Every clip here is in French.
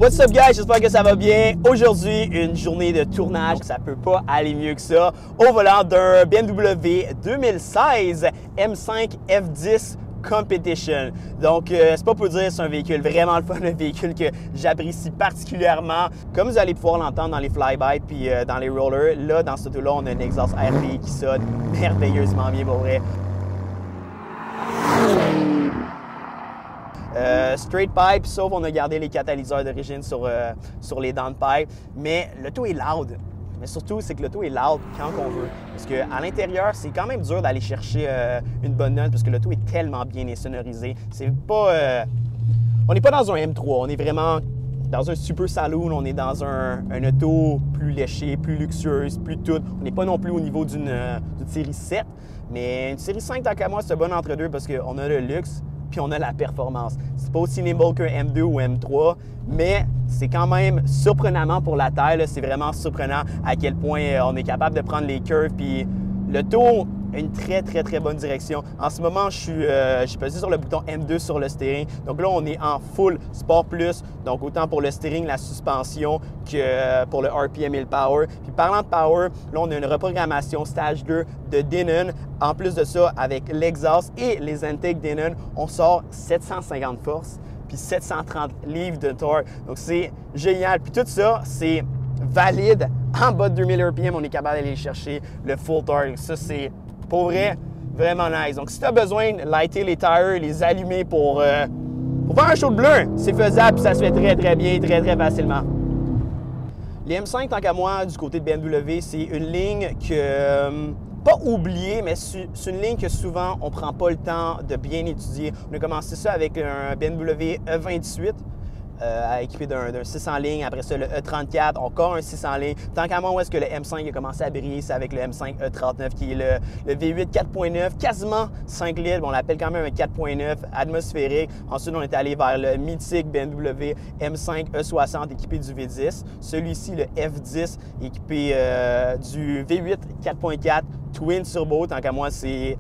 What's up guys, j'espère que ça va bien. Aujourd'hui, une journée de tournage, ça peut pas aller mieux que ça. Au volant d'un BMW 2016 M5 F10 Competition. Donc, c'est pas pour dire, c'est un véhicule vraiment le fun, un véhicule que j'apprécie particulièrement. Comme vous allez pouvoir l'entendre dans les flyby puis dans les rollers, là, dans ce auto-là, on a un exhaust RPI qui sonne merveilleusement bien pour vrai. Straight pipe, sauf on a gardé les catalyseurs d'origine sur les dents de pipe. Mais l'auto est loud. Mais surtout, c'est que l'auto est loud quand on veut. Parce qu'à l'intérieur, c'est quand même dur d'aller chercher une bonne note parce que l'auto est tellement bien sonorisé. C'est pas... on n'est pas dans un M3, on est vraiment dans un super saloon, on est dans un auto plus léché, plus luxueuse, plus tout. On n'est pas non plus au niveau d'une série 7. Mais une série 5, tant qu'à moi, c'est bon entre deux parce qu'on a le luxe puis on a la performance. C'est pas aussi nimble qu'un M2 ou M3, mais c'est quand même surprenamment pour la taille. C'est vraiment surprenant à quel point on est capable de prendre les curves. Puis l'auto a une très bonne direction. En ce moment, j'ai pesé sur le bouton M2 sur le steering. Donc là, on est en full Sport Plus. Donc autant pour le steering, la suspension que pour le RPM et le power. Puis parlant de power, là, on a une reprogrammation Stage 2 de Denon. En plus de ça, avec l'exhaust et les intakes Denon, on sort 750 forces puis 730 livres de torque. Donc c'est génial. Puis tout ça, c'est valide. En bas de 2000 RPM, on est capable d'aller chercher le full torque. Ça, c'est pour vrai vraiment nice. Donc si tu as besoin de lighter les tires, les allumer pour faire un show de bleu, c'est faisable puis ça se fait très bien, très facilement. Les M5, tant qu'à moi, du côté de BMW, c'est une ligne que... pas oubliée, mais c'est une ligne que souvent on ne prend pas le temps de bien étudier. On a commencé ça avec un BMW E28 équipé d'un 6 en ligne. Après ça, le E34, encore un 6 en ligne. Tant qu'à moi, où est-ce que le M5 a commencé à briller, c'est avec le M5 E39 qui est le V8 4.9, quasiment 5 litres. On l'appelle quand même un 4.9 atmosphérique. Ensuite, on est allé vers le mythique BMW M5 E60 équipé du V10. Celui-ci, le F10, équipé du V8 4.4 Twin Turbo. Tant qu'à moi, c'est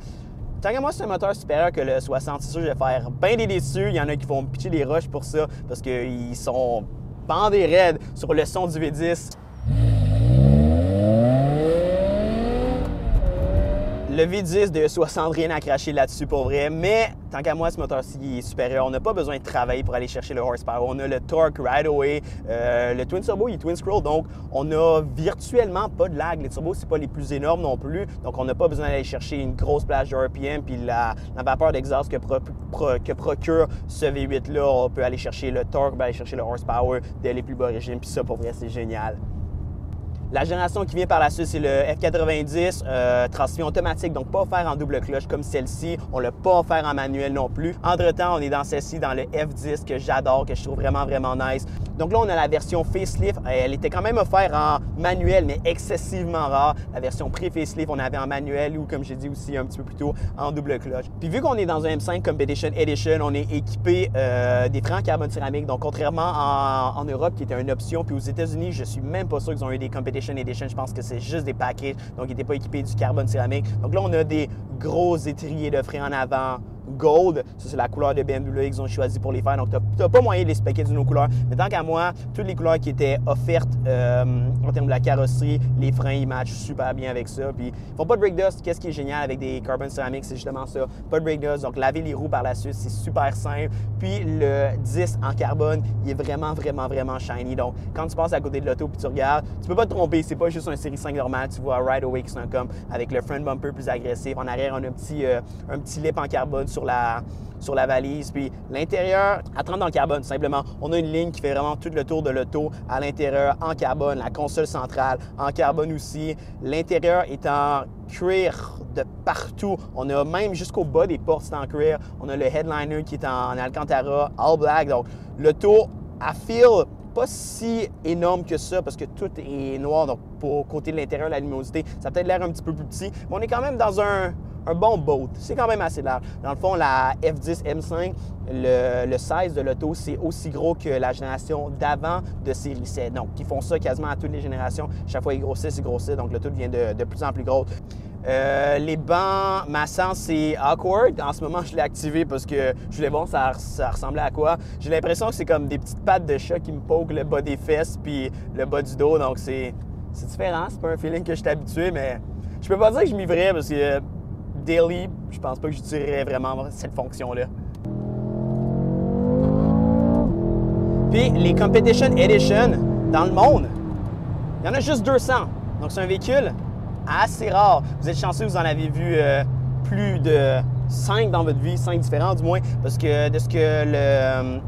un moteur supérieur que le 60. C'est sûr, je vais faire bien des déçus. Il y en a qui vont me pitcher des roches pour ça parce qu'ils sont bandés raides sur le son du V10. Le V10 de 60, rien à cracher là-dessus pour vrai, mais tant qu'à moi, ce moteur-ci est supérieur. On n'a pas besoin de travailler pour aller chercher le horsepower. On a le torque right away. Le Twin Turbo, il est Twin Scroll, donc on n'a virtuellement pas de lag. Les turbos, c'est pas les plus énormes non plus, donc on n'a pas besoin d'aller chercher une grosse plage de RPM puis la vapeur d'exhaust que procure ce V8-là. On peut aller chercher le torque, on peut aller chercher le horsepower dès les plus bas régimes, puis ça, pour vrai, c'est génial. La génération qui vient par la suite, c'est le F90, transmission automatique, donc pas offert en double cloche comme celle-ci. On ne l'a pas offert en manuel non plus. Entre-temps, on est dans celle-ci, dans le F10, que j'adore, que je trouve vraiment nice. Donc là, on a la version facelift. Elle était quand même offerte en manuel, mais excessivement rare. La version pré-facelift, on avait en manuel ou, comme j'ai dit aussi un petit peu plus tôt, en double cloche. Puis vu qu'on est dans un M5 Competition Edition, on est équipé des freins en carbone céramique. Donc contrairement en Europe, qui était une option, puis aux États-Unis, je suis même pas sûr qu'ils ont eu des Competition Edition. Je pense que c'est juste des packages, donc ils n'étaient pas équipés du carbone céramique. Donc là, on a des gros étriers de frein en avant gold. Ça, c'est la couleur de BMW qu'ils ont choisi pour les faire. Donc, tu n'as pas moyen de les spéquer d'une autre couleur. Mais tant qu'à moi, toutes les couleurs qui étaient offertes en termes de la carrosserie, les freins, ils matchent super bien avec ça. Puis, ils font pas de brake dust. Qu'est-ce qui est génial avec des carbon céramiques, c'est justement ça. Pas de brake dust. Donc, laver les roues par la suite, c'est super simple. Puis, le 10 en carbone, il est vraiment shiny. Donc, quand tu passes à côté de l'auto puis tu regardes, tu peux pas te tromper. C'est pas juste un série 5 normal. Tu vois right away qui sont comme avec le front bumper plus agressif. En arrière, on a un petit lip en carbone sur sur la valise. Puis l'intérieur, elle trempe dans le carbone, simplement. On a une ligne qui fait vraiment tout le tour de l'auto à l'intérieur en carbone. La console centrale en carbone aussi. L'intérieur est en cuir de partout. On a même jusqu'au bas des portes, c'est en cuir. On a le headliner qui est en Alcantara, all black. Donc l'auto, elle feel pas si énorme que ça parce que tout est noir. Donc pour côté de l'intérieur, la luminosité, ça a peut-être l'air un petit peu plus petit. Mais on est quand même dans un bon boat. C'est quand même assez large. Dans le fond, la F10 M5, le size de l'auto, c'est aussi gros que la génération d'avant de série 7. Donc, ils font ça quasiment à toutes les générations. Chaque fois, ils grossissent. Donc, l'auto devient de plus en plus grosse. Les bancs massants, c'est awkward. En ce moment, je l'ai activé parce que je voulais voir ça ressemblait à quoi. J'ai l'impression que c'est comme des petites pattes de chat qui me poquent le bas des fesses puis le bas du dos. Donc, c'est différent. C'est pas un feeling que je suis habitué, mais je peux pas dire que je m'y verrais parce que daily, je pense pas que j'utiliserais vraiment cette fonction-là. Puis les Competition Edition, dans le monde, il y en a juste 200. Donc c'est un véhicule assez rare. Vous êtes chanceux, vous en avez vu plus de 5 dans votre vie, 5 différents du moins, parce que de ce que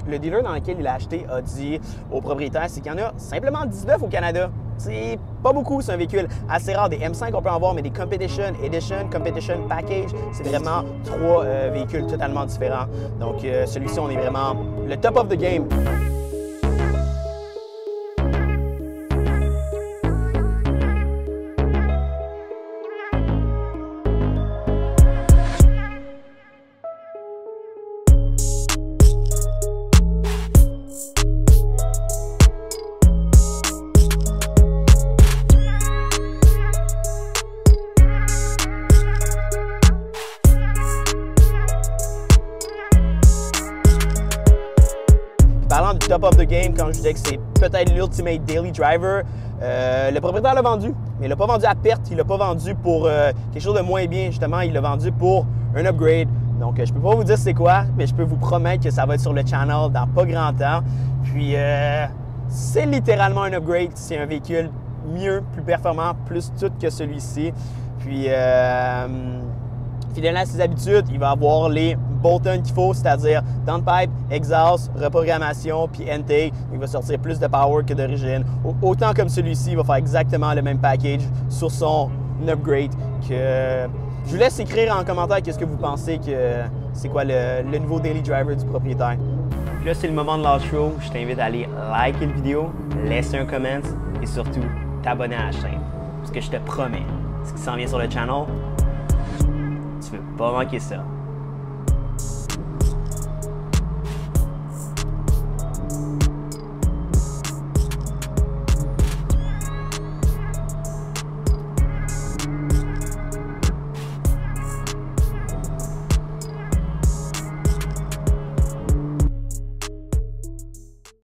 le dealer dans lequel il a acheté a dit au propriétaire, c'est qu'il y en a simplement 19 au Canada. C'est pas beaucoup, c'est un véhicule assez rare. Des M5, on peut en voir, mais des Competition Edition, Competition Package, c'est vraiment 3 véhicules totalement différents. Donc, celui-ci, on est vraiment le top of the game. Parlant du top of the game, quand je disais que c'est peut-être l'ultimate daily driver, le propriétaire l'a vendu, mais il l'a pas vendu à perte, il l'a pas vendu pour quelque chose de moins bien, justement, il l'a vendu pour un upgrade. Donc, je peux pas vous dire c'est quoi, mais je peux vous promettre que ça va être sur le channel dans pas grand temps. Puis, c'est littéralement un upgrade, c'est un véhicule mieux, plus performant, plus tout que celui-ci. Puis, fidèle à ses habitudes, il va avoir les bolt-on qu'il faut, c'est-à-dire downpipe, exhaust, reprogrammation, puis intake. Il va sortir plus de power que d'origine. Autant comme celui-ci, il va faire exactement le même package sur son upgrade. Je vous laisse écrire en commentaire qu'est-ce que vous pensez que c'est quoi le nouveau daily driver du propriétaire. Puis là, c'est le moment de l'outro. Je t'invite à aller liker la vidéo, laisser un comment et surtout t'abonner à la chaîne. Parce que je te promets, ce qui s'en vient sur le channel, tu veux pas manquer ça.